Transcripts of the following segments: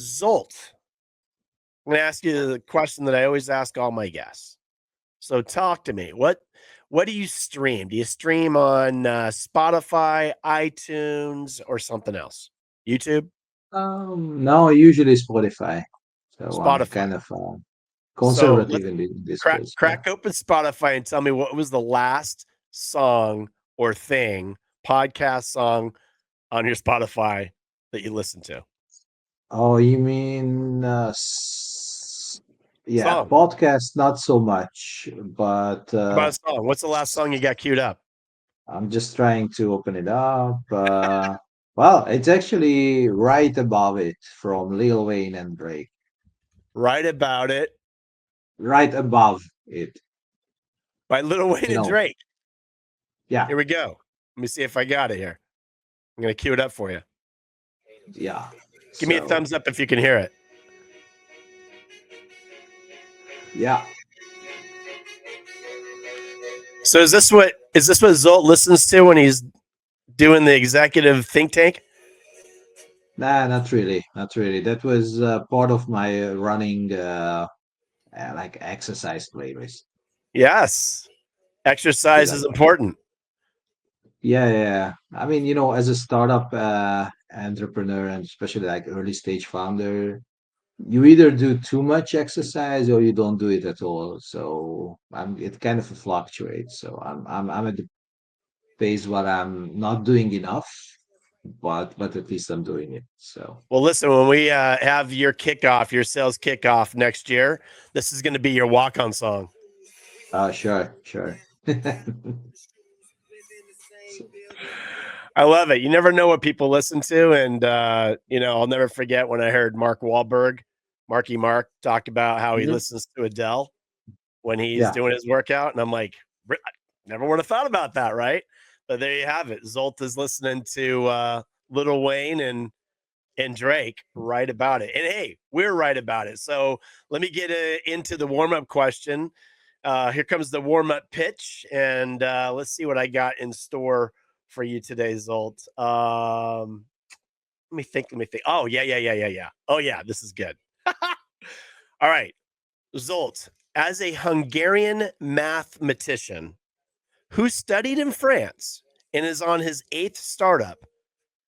Zolt, I'm going to ask you the question that I always ask all my guests. So talk to me. What do you stream? Do you stream on Spotify, iTunes, or something else? YouTube? No, usually Spotify. So I'm Spotify. kind of So conservative let's in this crack case. Yeah. crack open Spotify and tell me what was the last song or thing, podcast song on your Spotify that you listened to? Oh, you mean yeah, Song. podcast not so much, but How about a song? What's the last song you got queued up? I'm just trying to open it up. Well, it's actually right above it from Lil Wayne and Drake. Right About It Right above it. by Lil Wayne You and know, Drake. yeah, Here we go. Let me see if I got it here. I'm going to cue it up for you. yeah. Give me a So thumbs up if you can hear it. yeah. So is this what Zolt listens to when he's doing the executive think tank? Nah, not really, not really. That was part of my running like exercise playlist Yes. because Exercise I is important. yeah, yeah, yeah. I mean, as a startup entrepreneur and especially like early stage founder, you either do too much exercise or you don't do it at all. So it kind of fluctuates. So I'm at the phase where I'm not doing enough, but at least I'm doing it. So Well, listen, when we have your kickoff, your sales kickoff next year, this is going to be your walk-on song. sure, sure. I love it. You never know what people listen to, and I'll never forget when I heard Mark Wahlberg, Marky Mark, talk about how he Mhm. listens to Adele when he's Yeah. doing his workout, and I'm like, I never would have thought about that, right? But there you have it. Zolt is listening to Lil Wayne and Drake right about it. And hey, we're right about it. So let me get into the warm up question. Here comes the warm up pitch, and let's see what I got in store for you today, Zolt. Let me think. Let me think. Oh, yeah, yeah, yeah, yeah, yeah. Oh, yeah, this is good. All right. Zolt, as a Hungarian mathematician who studied in France and is on his eighth startup,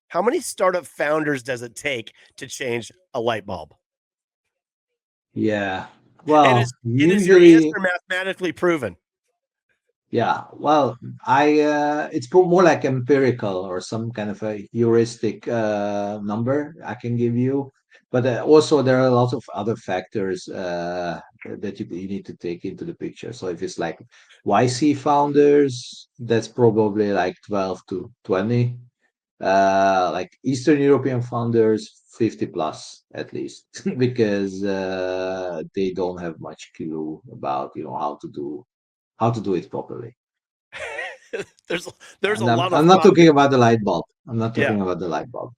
how many startup founders does it take to change a light bulb? Yeah. And Well, is your usually, answer mathematically proven? yeah. Well, I it's more like empirical or some kind of a heuristic number I can give you. But also there are lots of other factors that you need to take into the picture. So if it's like YC founders, that's probably like 12 to 20. Like Eastern European founders, 50 plus at least, because they don't have much clue about how to do it properly. there's there's a And I'm lot of I'm not thought talking that about the light bulb. I'm not yeah. talking about the light bulb.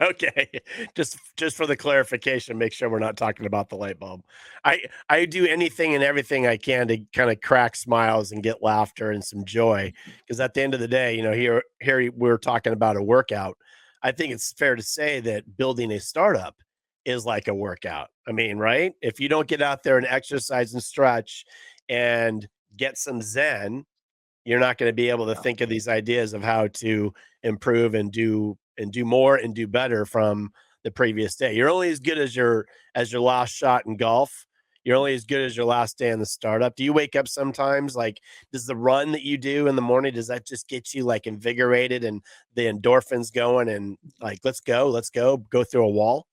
Okay. Just for the clarification, make sure we're not talking about the light bulb. I do anything and everything I can to kind of crack smiles and get laughter and some joy because at the end of the day, here we're talking about a workout. I think it's fair to say that building a startup is like a workout. I mean, right? If you don't get out there and exercise and stretch and get some zen, you're not going to be able to Yeah. think of these ideas of how to improve and do more and do better from the previous day. You're only as good as your last shot in golf. You're only as good as your last day in the startup. Do you wake up sometimes like does the run that you do in the morning does that just get you like invigorated and the endorphins going and like let's go through a wall?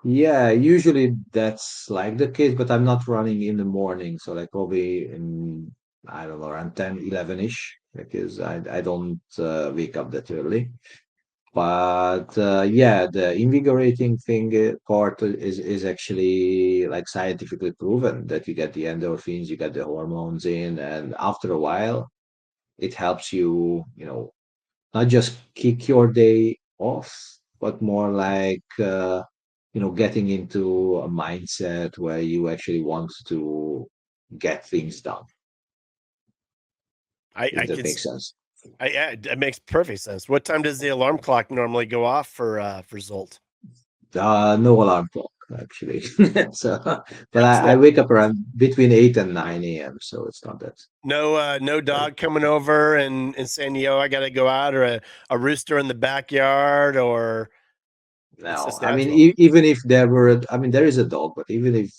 Yeah, usually that's like the case, but I'm not running in the morning. So like probably in, I don't know, around 10, 11-ish, because I don't wake up that early. But yeah, the invigorating thing part is actually like scientifically proven that you get the endorphins, you get the hormones in, and after a while, it helps you, not just kick your day off, but more like getting into a mindset where you actually want to get things done, I if that can makes sense. yeah, it makes perfect sense. What time does the alarm clock normally go off for Zolt? No alarm clock, actually. So, but It's I no wake up around between 8 and 9 a.m., so it's not that no early. dog coming over and saying, "Yo, I gotta go out," or a rooster in the backyard, or it's No, just I mean, natural. even if there were, I mean, there is a dog, but even if,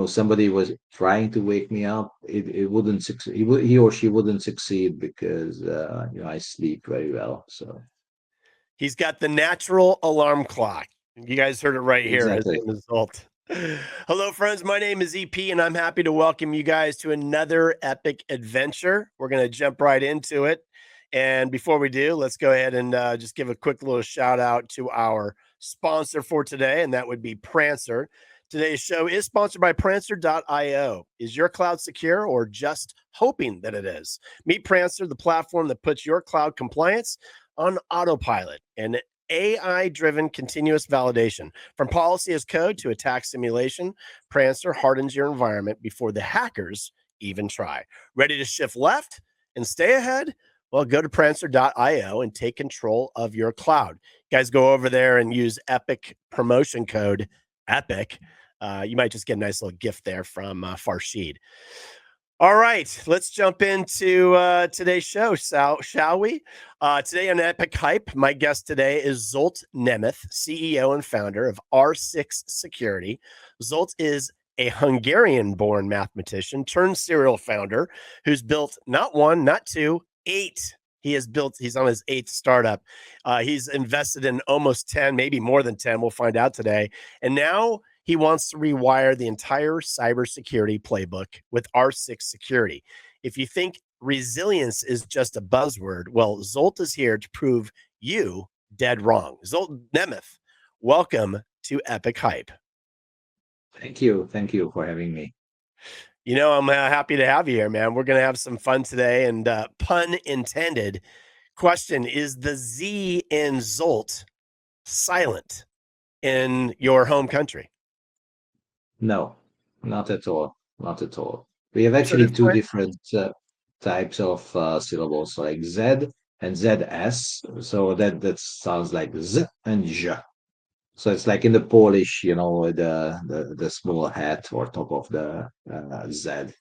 somebody was trying to wake me up, it wouldn't succeed. He or she wouldn't succeed because, I sleep very well. So, He's got the natural alarm clock. You guys heard it right here. His exactly. name is Zolt. Hello, friends. My name is EP, and I'm happy to welcome you guys to another epic adventure. We're going to jump right into it. And before we do, let's go ahead and just give a quick little shout out to our sponsor for today, and that would be Prancer. Today's show is sponsored by Prancer.io. Is your cloud secure or just hoping that it is? Meet Prancer, the platform that puts your cloud compliance on autopilot and AI driven continuous validation. From policy as code to attack simulation, Prancer hardens your environment before the hackers even try. Ready to shift left and stay ahead? Well, go to prancer.io and take control of your cloud. You guys go over there and use Epic promotion code EPIC. You might just get a nice little gift there from Farshid. All right, let's jump into today's show, shall we? Today on Epic Hype, my guest today is Zsolt Nemeth, CEO and founder of R6 Security. Zsolt is a Hungarian born mathematician turned serial founder who's built not one, not two, eight. He's on his eighth startup. He's invested in almost 10, maybe more than 10. We'll find out today. And now he wants to rewire the entire cybersecurity playbook with R6 Security. If you think resilience is just a buzzword, well, Zsolt is here to prove you dead wrong. Zsolt Nemeth, welcome to Epic Hype. Thank you. Thank you for having me. I'm happy to have you here, man. We're going to have some fun today, and pun intended. Question: is the Z in Zolt silent in your home country? No, not at all. Not at all. We have So actually two explain. different types of syllables, so like Z and ZS. So that sounds like Z and J. So it's like in the Polish, the small hat or top of the Z.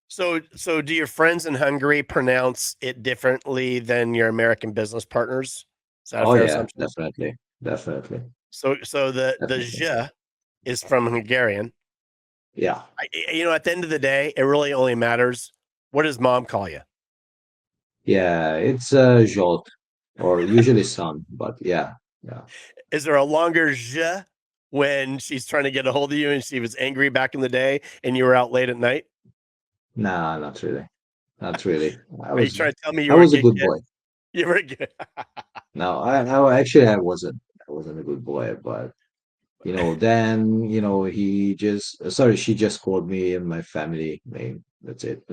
So do your friends in Hungary pronounce it differently than your American business partners? Is that a Oh fair yeah, assumption? definitely, definitely, So the definitely. "je" is from Hungarian. Yeah, At the end of the day, it really only matters what does mom call you? yeah. It's Zsolt or usually son, but yeah, yeah. Is there a longer "je" when she's trying to get a hold of you and she was angry back in the day and you were out late at night? Nah, not really, not really. I Are you was, trying to tell me you I were a was a good good kid? boy. You were a good. No, I wasn't. I wasn't a good boy, but then he just she just called me and my family name. That's it,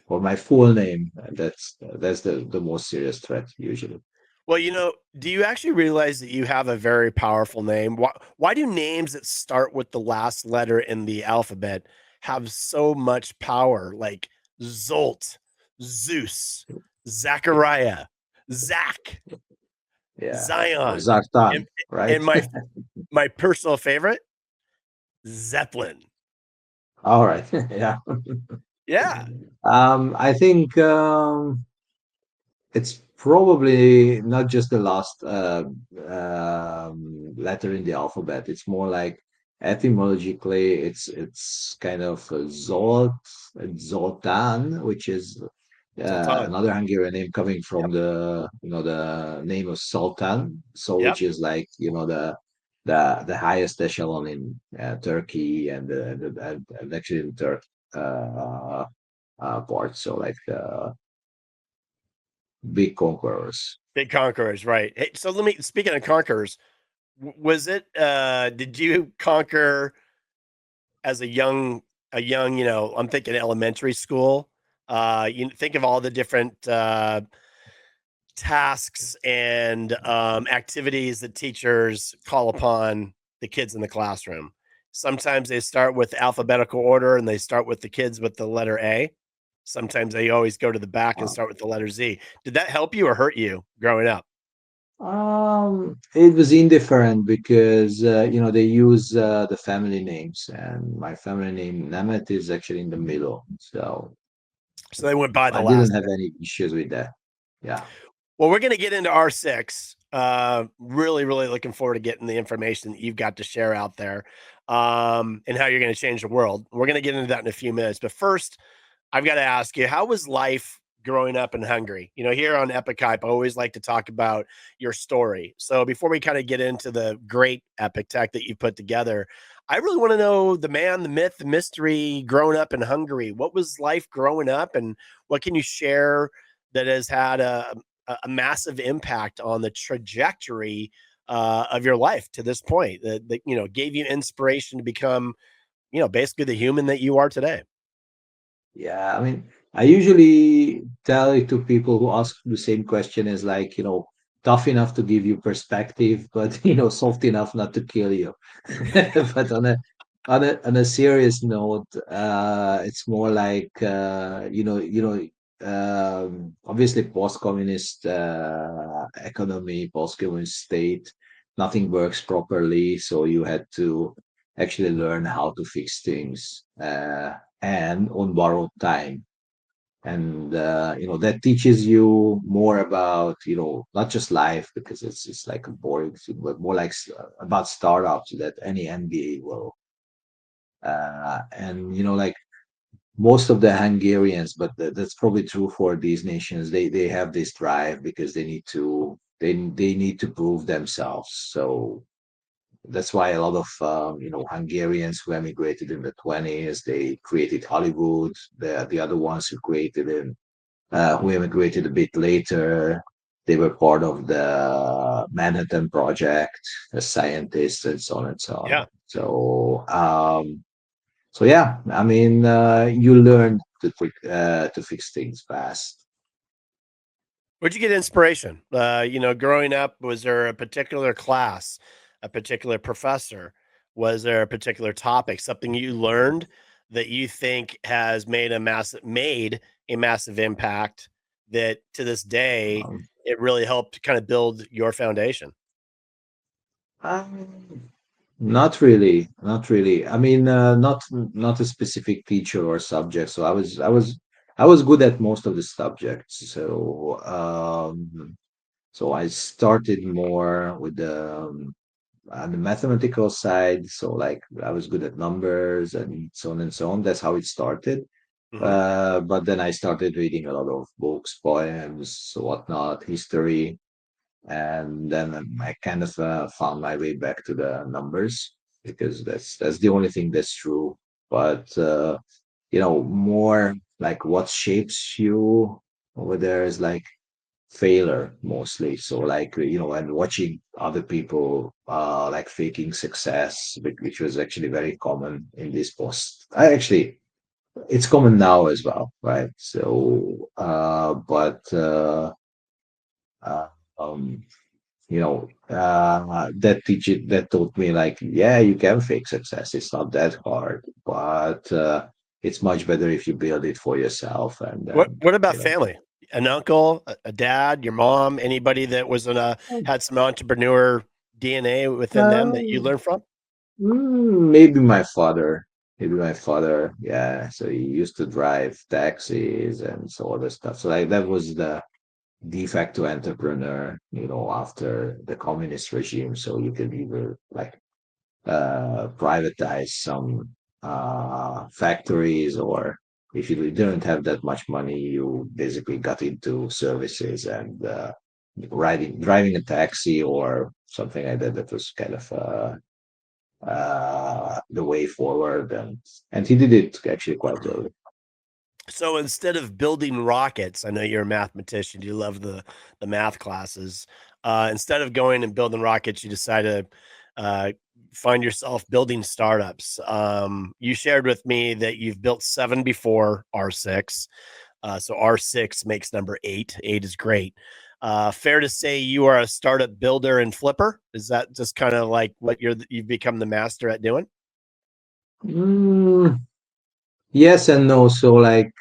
or my full name. And that's the most serious threat usually. Well, do you actually realize that you have a very powerful name? Why do names that start with the last letter in the alphabet have so much power? Like Zolt, Zeus, Zachariah, Zach, Yeah, or Zion, and, Zartan, right? and my personal favorite, Zeppelin. All right, yeah. Yeah, I think it's probably not just the last letter in the alphabet. It's more like etymologically, it's kind of Zolt and Zoltan, which is Sultan. another Hungarian name coming from Yep, the name of Sultan. So yep. which is like the highest echelon in Turkey and actually in Turk part. So like the big conquerors. Big conquerors, right? Hey, so let me. Speaking of conquerors, was it? Did you conquer as a young, I'm thinking elementary school. You think of all the different tasks and activities that teachers call upon the kids in the classroom. Sometimes they start with alphabetical order and they start with the kids with the letter A. Sometimes they always go to the back and Wow. start with the letter Z. Did that help you or hurt you growing up? It was indifferent because they use the family names, and my family name Nemeth is actually in the middle, so So they went by the I didn't last have name. any issues with that. Yeah. Well, we're going to get into R6. Really, really looking forward to getting the information that you've got to share out there, and how you're going to change the world. We're going to get into that in a few minutes. But first, I've got to ask you, how was life growing up in Hungary? Here on Epic Hype, I always like to talk about your story. So before we kind of get into the great epic tech that you put together, I really want to know the man, the myth, the mystery growing up in Hungary. What was life growing up, and what can you share that has had a massive impact on the trajectory of your life to this point that gave you inspiration to become basically the human that you are today? Yeah, I mean, I usually tell it to people who ask the same question is like, tough enough to give you perspective, but soft enough not to kill you. But on a serious note, it's more like obviously post-communist economy, post-communist state, nothing works properly, so you had to actually learn how to fix things. And on borrowed time, and that teaches you more about not just life, because it's like a boring thing, but more like about startups that any MBA will, and like most of the Hungarians, but that's probably true for these nations. They have this drive because they need to prove themselves. So that's why a lot of Hungarians who emigrated in the 20s, they created Hollywood. The other ones who immigrated a bit later, they were part of the Manhattan Project as scientists and so on and so on. Yeah. So yeah, I mean, you learn to fix things fast. Where'd you get inspiration? Growing up, was there a particular class, a particular professor? Was there a particular topic, something you learned that you think has made a massive impact that to this day Um, it really helped kind of build your foundation? um, Not really, not really. I mean, not a specific teacher or subject. So I was good at most of the subjects. So I started more with the mathematical side. So like I was good at numbers and so on and so on. That's how it started. Hmm. But then I started reading a lot of books, poems, whatnot, history, and then I kind of found my way back to the numbers, because that's the only thing that's true. But more like what shapes you over there is like failure mostly. So like and watching other people like faking success, which was actually very common in this post. I actually It's common now as well, right? So uh, um that taught me like, yeah, you can fake success, it's not that hard, but it's much better if you build it for yourself, and What then What about family? An uncle, a dad, your mom, anybody that had some entrepreneur DNA within them that you um, learned from? maybe my father, yeah, so he used to drive taxis and so other stuff, so like that was the de facto entrepreneur, after the communist regime, so you could either like privatize some factories, or if you didn't have that much money, you basically got into services and driving a taxi or something like that. That was kind of the way forward, and he did it actually quite early. So instead of building rockets, I know you're a mathematician, you love the math classes. Instead of going and building rockets, you decide to uh, find yourself building startups. You shared with me that you've built 7 before R6. So R6 makes number 8. 8 is great. Fair to say you are a startup builder and flipper? Is that just kind of like what you've become the master at doing? Mm, yes and no. So like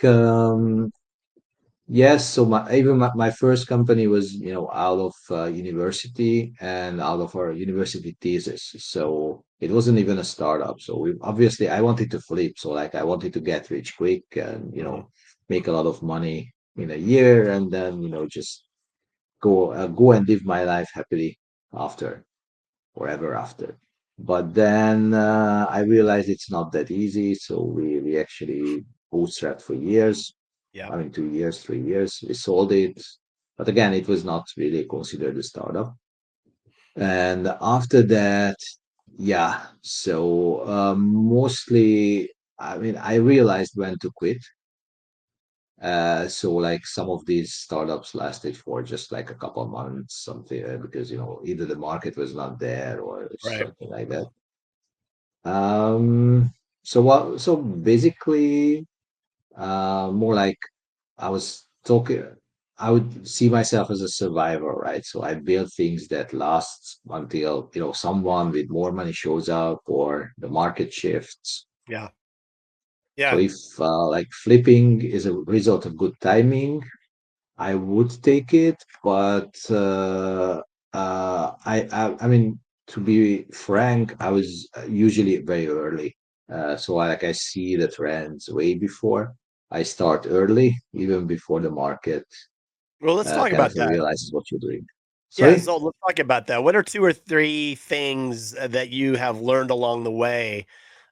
yes, so my first company was, out of university and out of our university thesis. So it wasn't even a startup. So we obviously I wanted to flip. So like I wanted to get rich quick and, Mhm. make a lot of money in a year and then, just go and live my life happily after, forever after. But then I realized it's not that easy. So we actually bootstrapped for years. Yeah. I mean, 2 years, 3 years. We sold it, but again, it was not really considered a startup. And after that, yeah. So mostly, I mean, I realized when to quit. So like some of these startups lasted for just like a couple of months, something because either the market was not there or Right. something like that. Um, so what? So basically, more like I was talking, I would see myself as a survivor, right? So I build things that last until, someone with more money shows up or the market shifts. Yeah. So Yeah. if like flipping is a result of good timing, I would take it, but I mean, to be frank, I was usually very early. So like I see the trends way before. I start early, even before the market Well, let's talk kind of about that. realizes what you're doing. Yeah, Sorry? so let's talk about that. What are 2 or 3 things that you have learned along the way,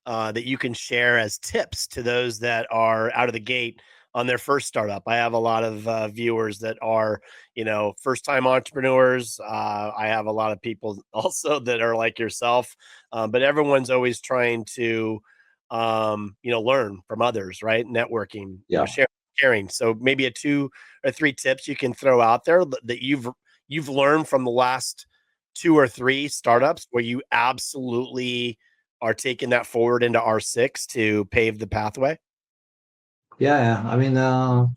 that you can share as tips to those that are out of the gate on their first startup? I have a lot of, viewers that are, first-time entrepreneurs. I have a lot of people also that are like yourself, but everyone's always trying to, learn from others, right? Networking, Yeah. sharing. So maybe a 2 or 3 tips you can throw out there that you've learned from the last 2 or 3 startups where you absolutely are taking that forward into R6 to pave the pathway? Yeah, yeah. I mean, I'm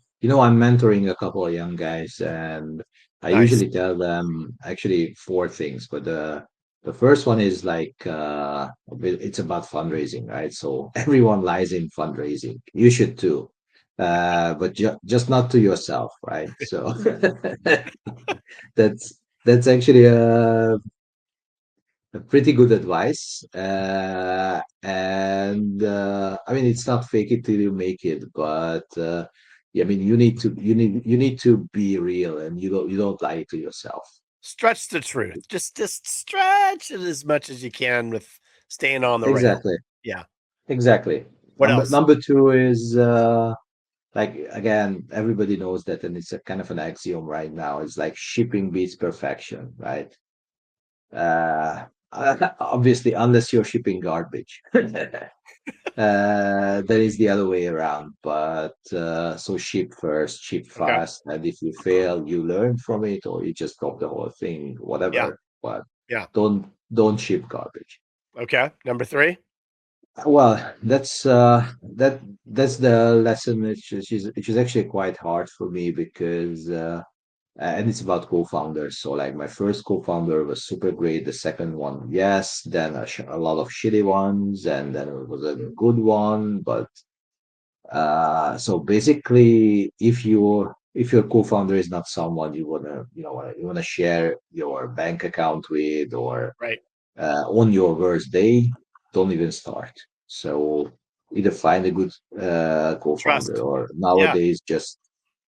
mentoring a couple of young guys, and I Nice. usually tell them actually four things. But the first one is like it's about fundraising, right? So everyone lies in fundraising. You should too, but just not to yourself, right? So that's actually a pretty good advice. And I mean, it's not fake it till you make it, but yeah, I mean, you need to be real, and you don't lie to yourself. Stretch the truth. Just stretch it as much as you can with staying on the rail. Exactly, Yeah. exactly. What Number else? number two is like again, everybody knows that, and it's a kind of an axiom right now. It's like shipping beats perfection, right? Uh, obviously, unless you're shipping garbage. That is the other way around. But so ship first, ship Okay. fast, and if you fail, you learn from it, or you just drop the whole thing, Yeah. whatever. But Yeah. don't ship garbage. Okay. Number 3? Well, that's the lesson, which is actually quite hard for me because and it's about co-founders. So like my first co-founder was super great. The second one, yes. Then a lot of shitty ones, and then it was a good one. But so basically, if your co-founder is not someone you wanna share your bank account with or Right. on your worst day, don't even start. So either find a good co-founder Trust. or Yeah. nowadays just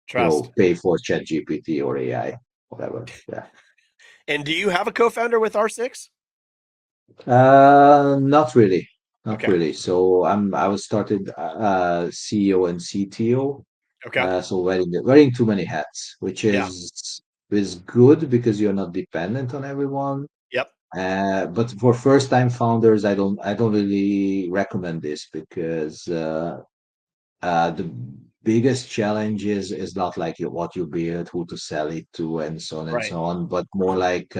Trust. pay for ChatGPT or AI, whatever. Yeah. And do you have a co-founder with R6? Not really, not Okay. really. So I was started CEO and CTO. Okay. So wearing too many hats, which Yeah. is good because you're not dependent on everyone. Yep. But for first time founders, I don't really recommend this because the biggest challenge is not like what you build, who to sell it to, and so on and Right. so on, but more like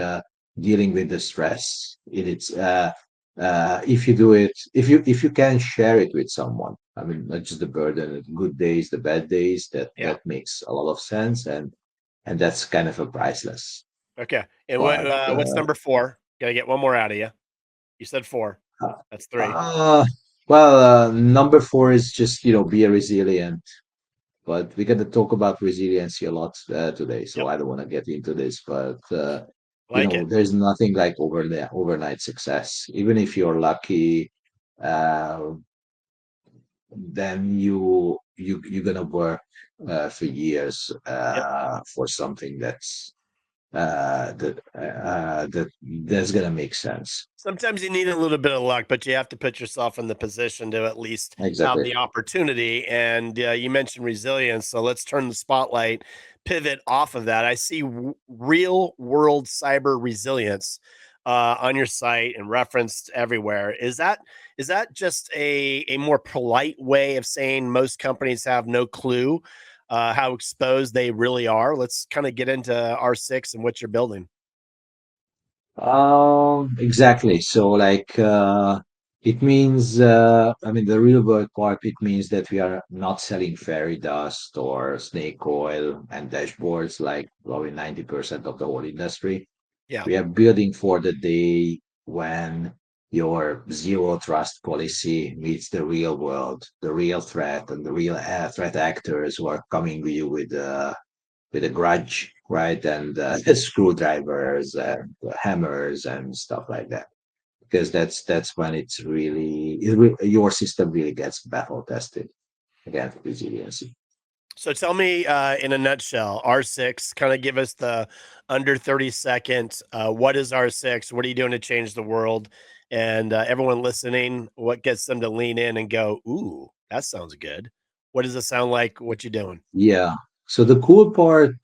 dealing with the stress. If you do it, if you can share it with someone, I mean, not just the burden, the good days, the bad days, that Yeah. makes a lot of sense. And and that's kind of a priceless. Okay. And But what's number 4? Gotta get one more out of you. You said 4. uh, That's 3. uh, well, number four is just be resilient. But we're gonna talk about resiliency a lot today, so Yep. I don't want to get into this. But Like it. there's nothing like overnight success. Even if you're lucky, uh, then you're gonna work for years Yep. for something that's gonna make sense. Sometimes you need a little bit of luck, but you have to put yourself in the position to at least have Exactly. the opportunity. And you mentioned resilience, so let's turn the spotlight, pivot off of that. I see real world cyber resilience on your site and referenced everywhere. Is that just a more polite way of saying most companies have no clue how exposed they really are? Let's kind of get into R6 and what you're building. Exactly. So like it means I mean the real world part it means that we are not selling fairy dust or snake oil and dashboards like probably 90% of the whole industry. Yeah. We are building for the day when your zero trust policy meets the real world, the real threat and the real threat actors who are coming to you with a grudge, right? And screwdrivers and hammers and stuff like that. Because that's when your system really gets battle tested against resiliency. So tell me, in a nutshell, R6, kind of give us the under 30 second. What is R6? What are you doing to change the world? And everyone listening, what gets them to lean in and go, ooh, that sounds good. What does it sound like? What you doing? Yeah. So the cool part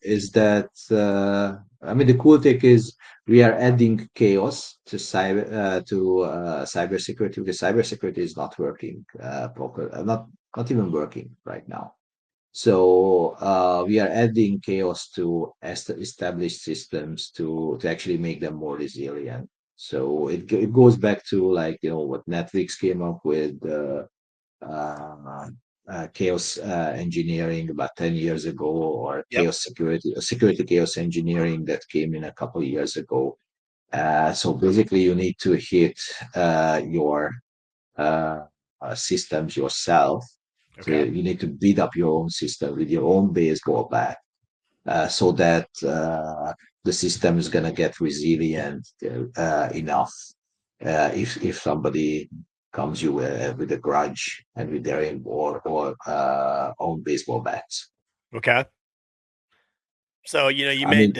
is that I mean the cool thing is we are adding chaos to cybersecurity because cybersecurity is not working proper, not even working right now. So we are adding chaos to established systems to actually make them more resilient. So it goes back to like what Netflix came up with. Uh, chaos engineering about 10 years ago, or Yep. security chaos engineering that came in a couple of years ago. So basically, you need to hit your uh, systems yourself. So Okay. you need to beat up your own system with your own baseball bat so that the system is going to get resilient enough if somebody comes you with a grudge and with their own baseball bats. Okay. So I mean,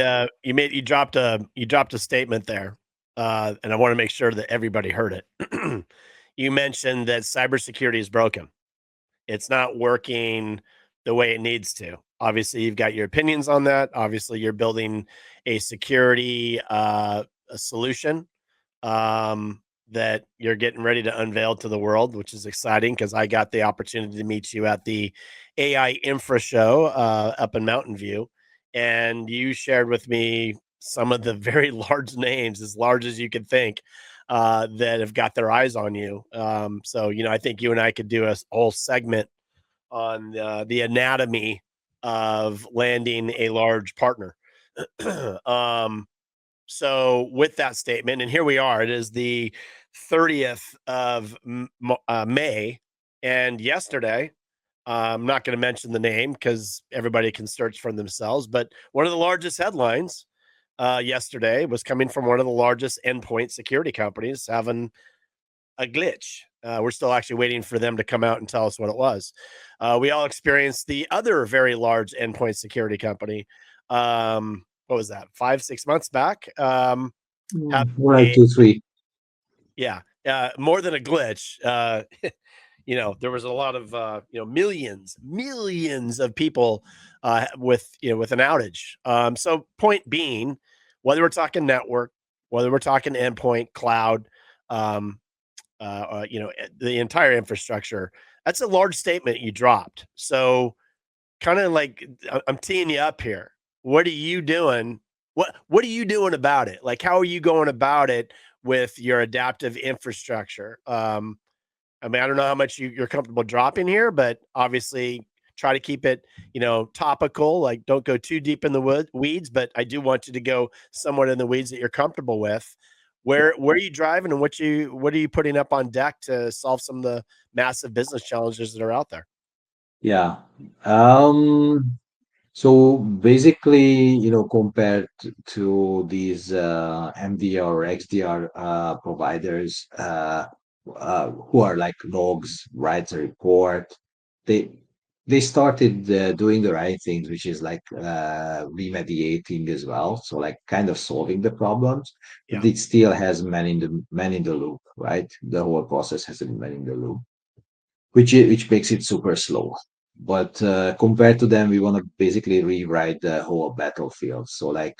you dropped a statement there, and I want to make sure that everybody heard it. You mentioned that cybersecurity is broken. It's not working the way it needs to. Obviously, you've got your opinions on that. Obviously, you're building a security a solution that you're getting ready to unveil to the world, which is exciting because I got the opportunity to meet you at the AI Infra Show up in Mountain View, and you shared with me some of the very large names, as large as you could think, that have got their eyes on you. So, I think you and I could do a whole segment on the anatomy of landing a large partner. um, so, with that statement, and here we are, it is the 30th of May. And yesterday, I'm not going to mention the name because everybody can search for themselves, but one of the largest headlines yesterday was coming from one of the largest endpoint security companies having a glitch. We're still actually waiting for them to come out and tell us what it was. We all experienced the other very large endpoint security company. What was that? 5, 6 months back. Have more like a 2, 3. yeah, more than a glitch. There was a lot of millions of people with an outage. So point being, whether we're talking network, whether we're talking endpoint, cloud, um, the entire infrastructure. That's a large statement you dropped. So, kind of like I'm teeing you up here. What are you doing? What are you doing about it? Like, how are you going about it with your adaptive infrastructure? I mean, I don't know how much you're comfortable dropping here, but obviously, try to keep it, topical. Like, don't go too deep in the weeds, but I do want you to go somewhat in the weeds that you're comfortable with. Where are you driving, and what are you putting up on deck to solve some of the massive business challenges that are out there? Yeah. Um, So basically, compared to these MDR or XDR providers who are like logs, writes a report, they they started doing the right things, which is like remediating as well. So like kind of solving the problems, but Yeah. it still has man in the loop, right? The whole process has a man in the loop, which makes it super slow. But compared to them, we want to basically rewrite the whole battlefield. So like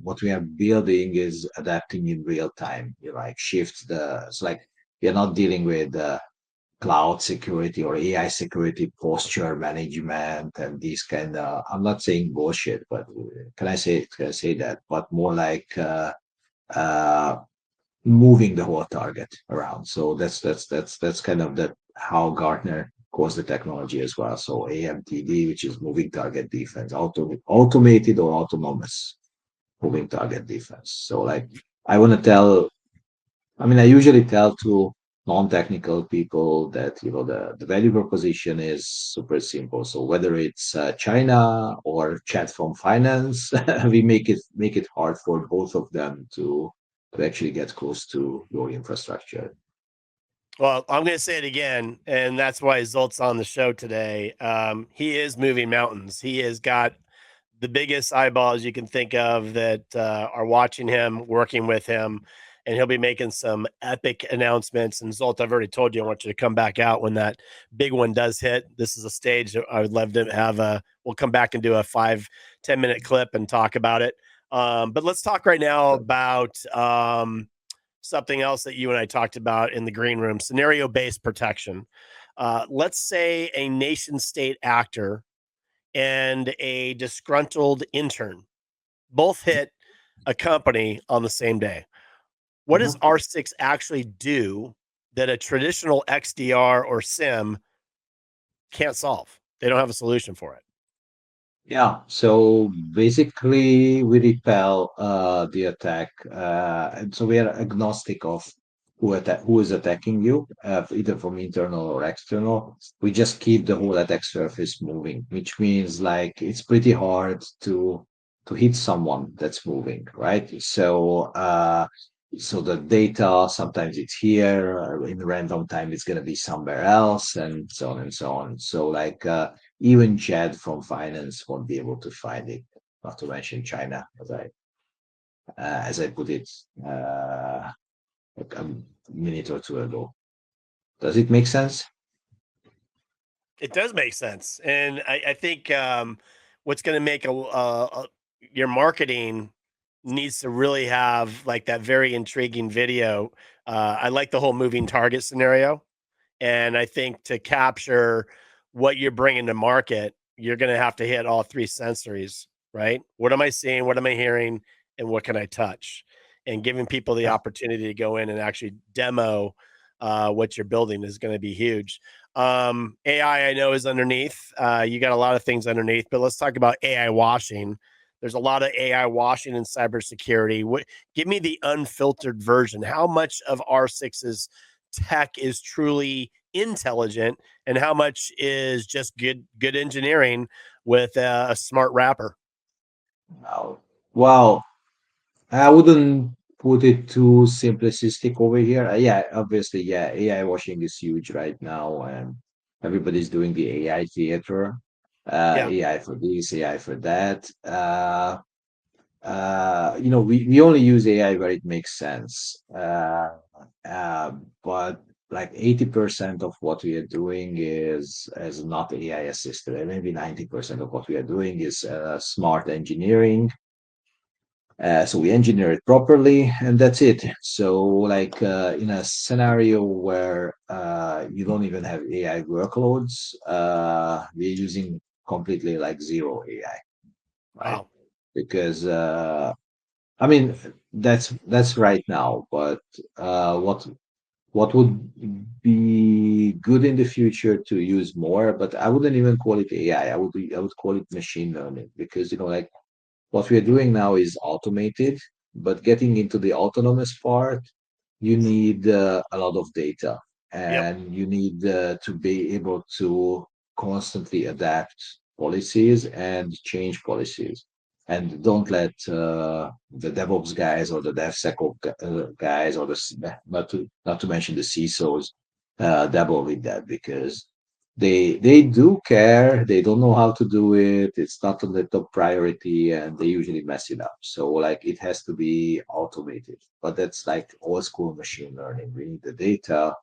what we are building is adapting in real time. You like shift the so like we are not dealing with cloud security or AI security posture management and these kind of. I'm not saying bullshit, but can I say that? But more like uh, moving the whole target around. So that's kind of the how Gartner calls the technology as well. So AMTD, which is moving target defense, automated or autonomous moving target defense. So like I want to tell, I mean, I usually tell to non-technical people that the value proposition is super simple. So whether it's China or chat from finance, we make it hard for both of them to actually get close to your infrastructure. Well, I'm going to say it again, and that's why Zolt's on the show today. He is moving mountains. He has got the biggest eyeballs you can think of that are watching him, working with him, and he'll be making some epic announcements. And Zolt, I've already told you I want you to come back out when that big one does hit. This is a stage that I would love to have a. We'll come back and do a 5-10 minute clip and talk about it. But let's talk right now about something else that you and I talked about in the green room: scenario based protection. Let's say a nation state actor and a disgruntled intern both hit a company on the same day. What does Mhm. R6 actually do that a traditional XDR or SIM can't solve? They don't have a solution for it. Yeah, so basically we repel the attack, and so we are agnostic of who is attacking you, either from internal or external. We just keep the whole attack surface moving, which means like it's pretty hard to hit someone that's moving, right? So the data sometimes it's here in random time it's going to be somewhere else, and so on and so on. So like. Even Chad from finance won't be able to find it. Not to mention China, as I put it like a minute or two ago. Does it make sense? It does make sense, and I think what's going to make your marketing needs to really have like that very intriguing video. I like the whole moving target scenario. And I think to capture what you're bringing to market, you're going to have to hit all three sensories, right? What am I seeing? What am I hearing? And what can I touch? And giving people the Yeah. opportunity to go in and actually demo what you're building is going to be huge. AI, I know, is underneath. You got a lot of things underneath, but let's talk about AI washing. There's a lot of AI washing in cybersecurity. Give me the unfiltered version. How much of R6's tech is truly intelligent, and how much is just good engineering with a smart wrapper? Wow. Wow. I wouldn't put it too simplistic over here. Yeah, obviously, yeah, AI washing is huge right now, and everybody's doing the AI theater. Yeah. AI for this, AI for that. We only use AI where it makes sense. But like 80% of what we are doing is not AI assisted, and maybe 90% of what we are doing is smart engineering. So we engineer it properly, and that's it. So like in a scenario where you don't even have AI workloads, we're using completely like zero AI, right? Wow. Because I mean, that's right now, but what would be good in the future to use more, but I wouldn't even call it AI. I would call it machine learning because like what we are doing now is automated, but getting into the autonomous part, you need a lot of data Yep. and you need to be able to constantly adapt policies and change policies. And don't let the DevOps guys or the DevSecOps guys or not to mention the CISOs dabble with that because they do care. They don't know how to do it. It's not on the top priority, and they usually mess it up. So like it has to be automated. But that's like old school machine learning. We need the data,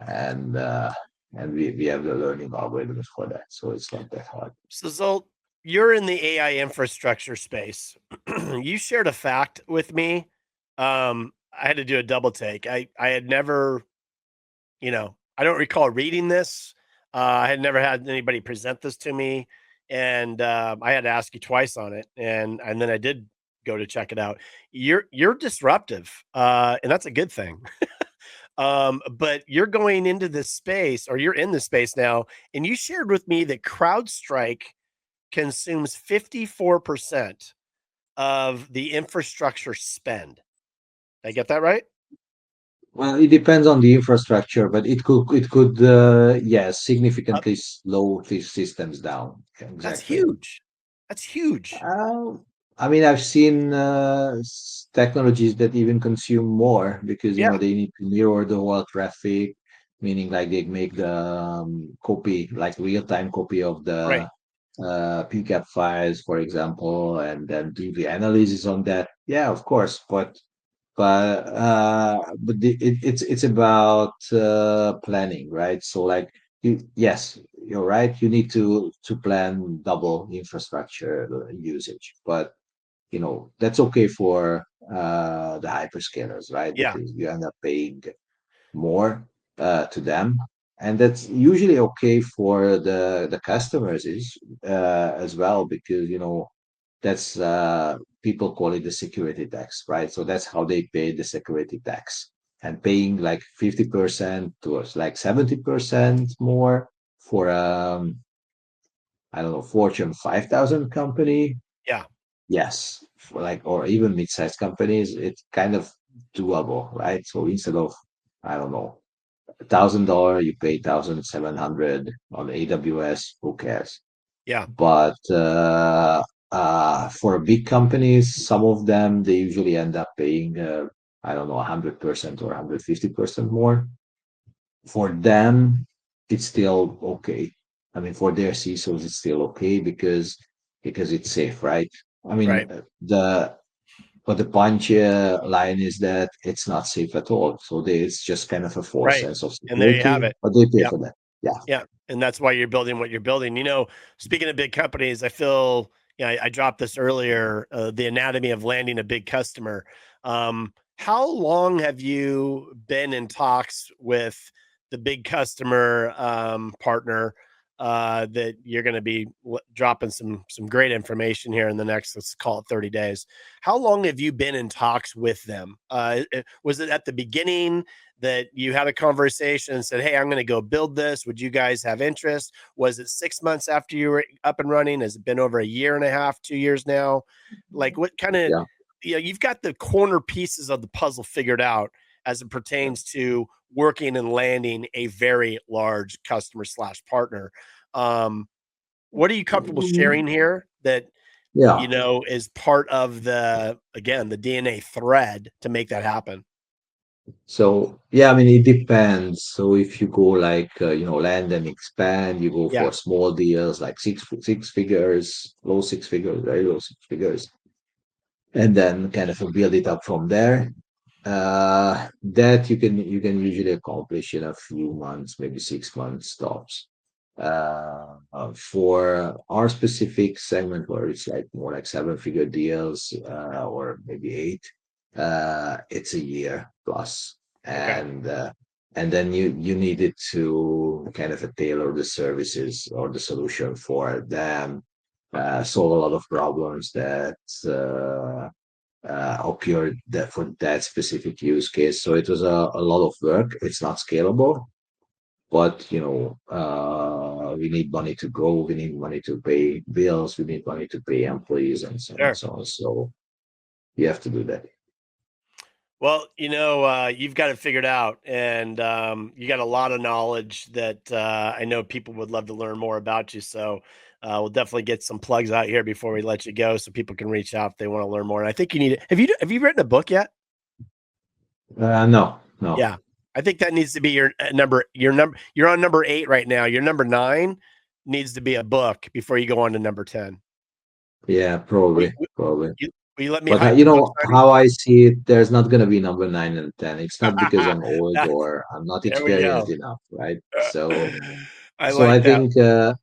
and uh, and we have the learning algorithms for that. So it's not that hard. So Zolt, you're in the AI infrastructure space. You shared a fact with me. I had to do a double take. I had never, I don't recall reading this. I had never had anybody present this to me, and I had to ask you twice on it, and then I did go to check it out. You're disruptive, and that's a good thing. But you're going into this space, or you're in this space now, and you shared with me that CrowdStrike consumes 54% of the infrastructure spend. Did I get that right? Well, it depends on the infrastructure, but it could yes Uh, significantly slow these systems down. that's Exactly. huge. That's huge. Uh, I mean, I've seen technologies that even consume more because Yeah, they need to mirror the whole traffic, meaning like they make the copy, like real-time copy of right. the PCAP files, for example, and then do the analysis on that. Yeah, of course, it's about planning, right? So like yes, you're right, you need to plan double infrastructure usage, but that's okay for the hyperscalers, right? Yeah, Because you end up paying more to them, and that's usually okay for the customers is as well because that's people call it the security tax, right? So that's how they pay the security tax, and paying like 50% to us, like 70% more for I don't know, Fortune 5,000 company. yeah, Yes, for like or even mid-sized companies, it's kind of doable, right? So instead of I don't know $1,000, you pay 1,700 on AWS. Who cares? yeah, But for big companies, some of them they usually end up paying I don't know 100% or 150% more. For them, it's still okay. I mean, for their CISOs, it's still okay because it's safe, right? I mean, right, but the punch line is that it's not safe at all. So it's just kind of a false right. sense of And there you have security, it. but they pay Yep. for that. Yeah. Yeah, and that's why you're building what you're building. Speaking of big companies, I feel, I dropped this earlier, the anatomy of landing a big customer. How long have you been in talks with the big customer partner that you're going to be dropping some great information here in the next, let's call it 30 days? How long have you been in talks with them? Was it at the beginning that you had a conversation and said, "Hey, I'm going to go build this. Would you guys have interest?" Was it 6 months after you were up and running? Has it been over a year and a half, 2 years now? Like, what kind of, Yeah. you've got the corner pieces of the puzzle figured out as it pertains to working and landing a very large customer slash partner. Um, what are you comfortable sharing here that, Yeah. is part of the, again, the DNA thread to make that happen? So yeah, I mean it depends. So if you go like land and expand, you go Yeah. for small deals like six figures, low six figures, very low six figures, and then kind of build it up from there. That you can usually accomplish in a few months, maybe 6 months tops. For our specific segment, where it's like more like seven-figure deals, or maybe eight, it's a year plus, Okay. and then you needed to kind of tailor the services or the solution for them, solve a lot of problems that occurred for that specific use case. So it was a lot of work. It's not scalable. but we need money to grow, we need money to pay bills, we need money to pay employees, and so on and Sure. so on. So you have to do that. Well, you've got it figured out, and you got a lot of knowledge that I know people would love to learn more about you. So we'll definitely get some plugs out here before we let you go, so people can reach out if they want to learn more. And I think you need. Have you written a book yet? No, no. Yeah, I think that needs to be your number. Your number. You're on number 8 right now. Your number 9 needs to be a book before you go on to number 10. Yeah, Will, probably, will, probably. will you let me But hype the book signing? how I see it, there's not going to be number 9 and 10. It's not because I'm old That's or I'm not There we experienced go. enough, right? So, I I like that. think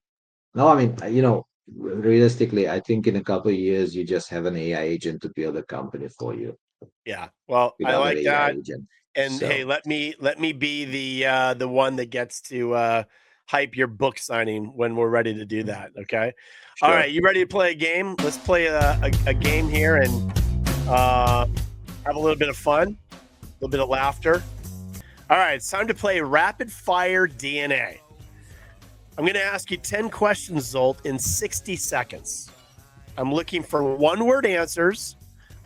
no, I mean, realistically, I think in a couple of years you just have an AI agent to build a company for you Yeah. Well, I without an like AI that. agent. And hey, So, let me be the one that gets to hype your book signing when we're ready to do that. Okay. All right. sure. You ready to play a game? Let's play a game here and uh, have a little bit of fun, a little bit of laughter. All right. It's time to play rapid fire DNA. I'm going to ask you 10 questions, Zolt, in 60 seconds. I'm looking for one word answers.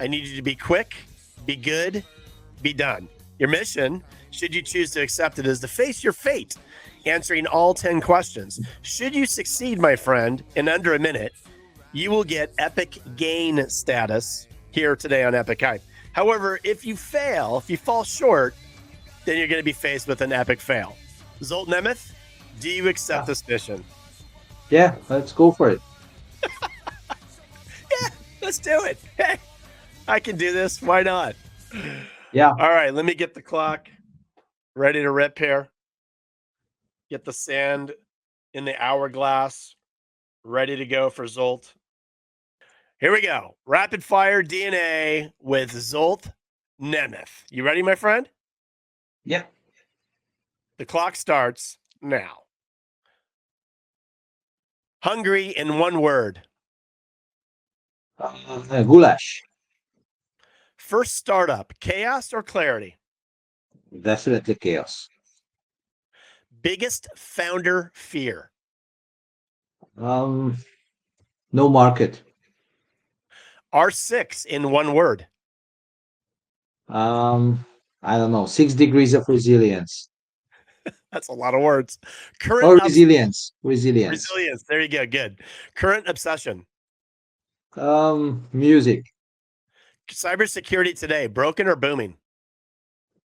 I need you to be quick, be good, be done. Your mission, should you choose to accept it, is to face your fate, answering all 10 questions. Should you succeed, my friend, in under a minute, you will get epic gain status here today on Epic Hype. However, if you fail, if you fall short, then you're going to be faced with an epic fail. Zsolt Nemeth, do you accept Yeah, this mission? yeah, let's go for it. Yeah, let's do it. Hey, I can do this. Why not? Yeah. All right, let me get the clock ready to rip here. Get the sand in the hourglass ready to go for Zolt. Here we go. Rapid fire DNA with Zsolt Nemeth. You ready, my friend? Yeah. The clock starts now. Hungry in one word. Goulash. First startup, chaos or clarity? Definitely chaos. Biggest founder fear. Um, no market. R6 in one word. Um, I don't know. 6 degrees of resilience. That's a lot of words. Current Or obs- resilience. Resilience. Resilience. There you go. Good. Current obsession. Music. Cybersecurity today, broken or booming?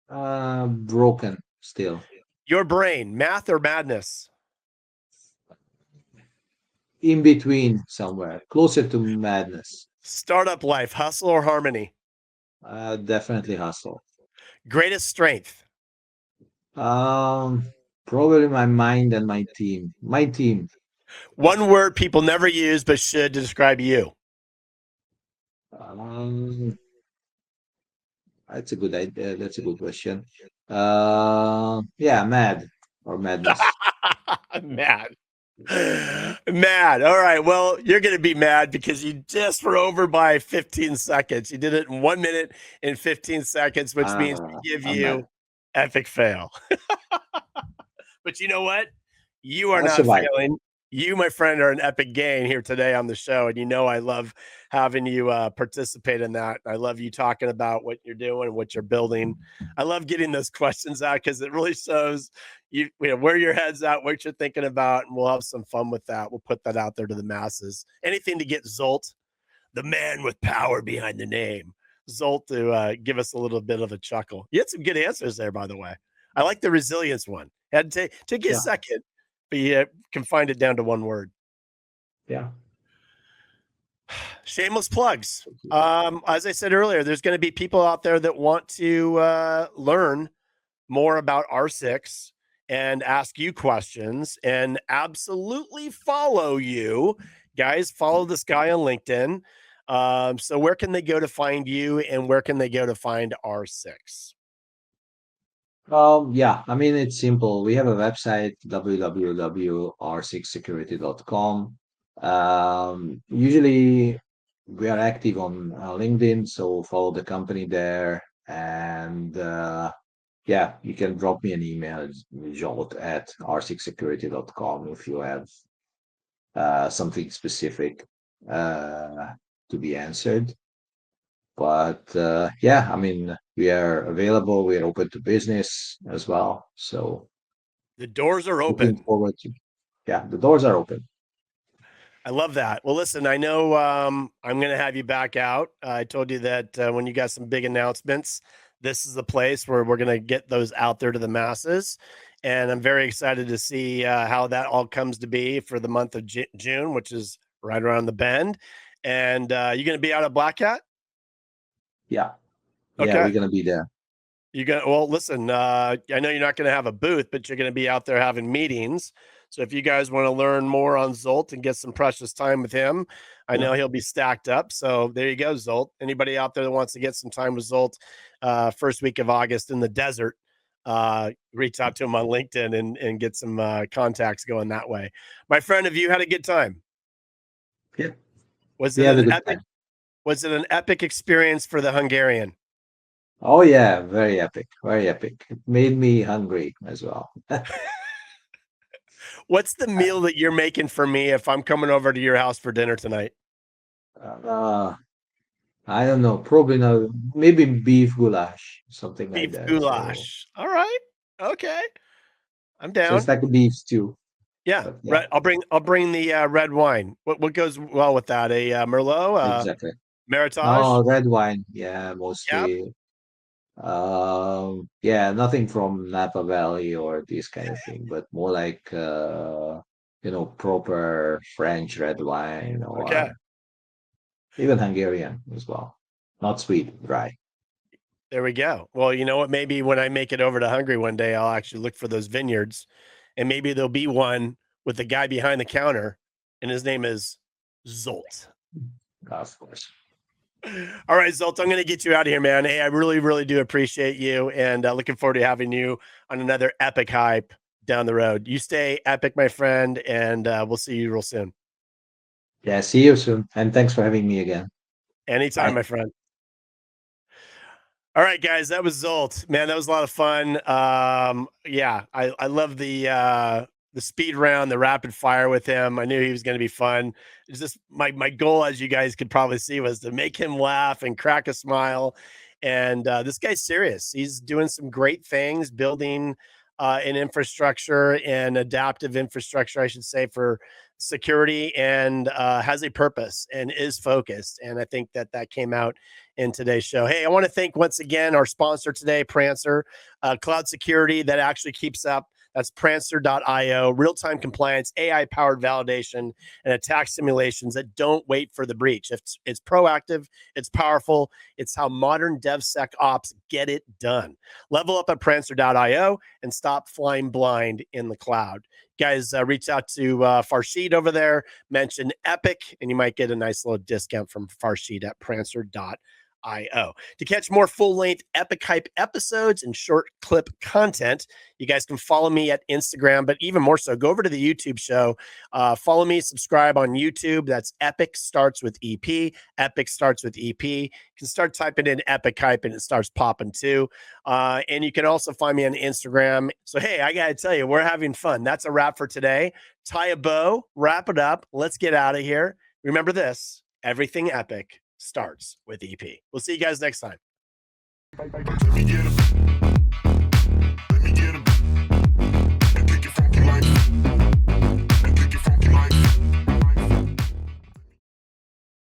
Broken still. Your brain, math or madness? In between somewhere. Closer to madness. Startup life, hustle or harmony? Definitely hustle. Greatest strength? Um, Probably my mind and my team. My team. One word people never use but should to describe you. Um, that's a good idea. That's a good question. Yeah, mad or madness. Mad. Mad. All right. Well, you're going to be mad because you just were over by 15 seconds. You did it in 1 minute and 15 seconds, which means we give I'm mad. you epic fail. But you know what? You are I not survived. failing. You, my friend, are an epic gain here today on the show. And you know, I love having you participate in that. I love you talking about what you're doing and what you're building. I love getting those questions out because it really shows where your head's at, what you're thinking about, and we'll have some fun with that. We'll put that out there to the masses. Anything to get Zolt, the man with power behind the name, Zolt, to give us a little bit of a chuckle. You had some good answers there, by the way. I like the resilience one. Had to take you a Yeah, second, but you confined it down to one word. yeah. Shameless plugs. As I said earlier, there's going to be people out there that want to learn more about R6 and ask you questions and absolutely follow you. Guys, follow this guy on LinkedIn. So, where can they go to find you and where can they go to find R6? Yeah, I mean, it's simple. We have a website, www.r6security.com. Usually we are active on LinkedIn, so follow the company there. And yeah, you can drop me an email, Zsolt at r6security.com, if you have something specific uh, to be answered. But yeah, I mean, we are available. We are open to business as well. So The doors are looking open. forward to, yeah, the doors are open. I love that. Well, listen, I know I'm going to have you back out. I told you that when you got some big announcements, this is the place where we're going to get those out there to the masses. And I'm very excited to see how that all comes to be for the month of June, which is right around the bend. And you're going to be out at Black Cat? Yeah, yeah, Okay. we're gonna be there. You got well, listen, I know you're not gonna have a booth, but you're gonna be out there having meetings. So if you guys want to learn more on Zsolt and get some precious time with him, I Yeah, know he'll be stacked up. So there you go, Zsolt. Anybody out there that wants to get some time with Zsolt, first week of August in the desert, reach out to him on LinkedIn and get some contacts going that way. My friend, have you had a good time? yeah, Was we it had a an good epic? time. Was it an epic experience for the Hungarian? Oh yeah, very epic, very epic. It made me hungry as well. What's the meal that you're making for me if I'm coming over to your house for dinner tonight? Uh, I don't know, probably not. Maybe beef goulash, something like Beef that. So, goulash. All right. Okay. I'm so it's down. like a beef stew. Yeah. But yeah, Red, I'll bring the red wine. What goes well with that? A Merlot, exactly. Meritage? No, red wine. Yeah, Yep. mostly. Yeah, nothing from Napa Valley or this kind of thing, but more like proper French red wine Okay. or even Hungarian as well. Not sweet, dry. There we go. Well, you know what? Maybe when I make it over to Hungary one day, I'll actually look for those vineyards, and maybe there'll be one with the guy behind the counter, and his name is Zsolt. Of course. All right, Zsolt, I'm going to get you out of here, man. Hey, I really, really do appreciate you, and looking forward to having you on another epic hype down the road. You stay epic, my friend, and we'll see you real soon. Yeah, see you soon. And thanks for having me again. Anytime, Bye. my friend. All right, guys, that was Zsolt. Man, that was a lot of fun. Yeah, I love the speed round, the rapid fire with him. I knew he was going to be fun. It's just my goal, as you guys could probably see, was to make him laugh and crack a smile. And this guy's serious. He's doing some great things, building an infrastructure and adaptive infrastructure, I should say, for security, and has a purpose and is focused. And I think that that came out in today's show. Hey, I want to thank once again our sponsor today, Prancer, cloud security that actually keeps up. That's prancer.io, real time compliance, AI powered validation, and attack simulations that don't wait for the breach. It's proactive, it's powerful, it's how modern DevSecOps get it done. Level up at prancer.io and stop flying blind in the cloud. Guys, reach out to Farshid over there, mention Epic, and you might get a nice little discount from Farshid at prancer.io. To catch more full length Epic Hype episodes and short clip content, you guys can follow me at Instagram, but even more so, go over to the YouTube show. Follow me, subscribe on YouTube. That's Epic Starts with EP. Epic Starts with EP. You can start typing in Epic Hype and it starts popping too. And you can also find me on Instagram. So, hey, I got to tell you, we're having fun. That's a wrap for today. Tie a bow, wrap it up. Let's get out of here. Remember this, everything epic starts with EP. We'll see you guys next time.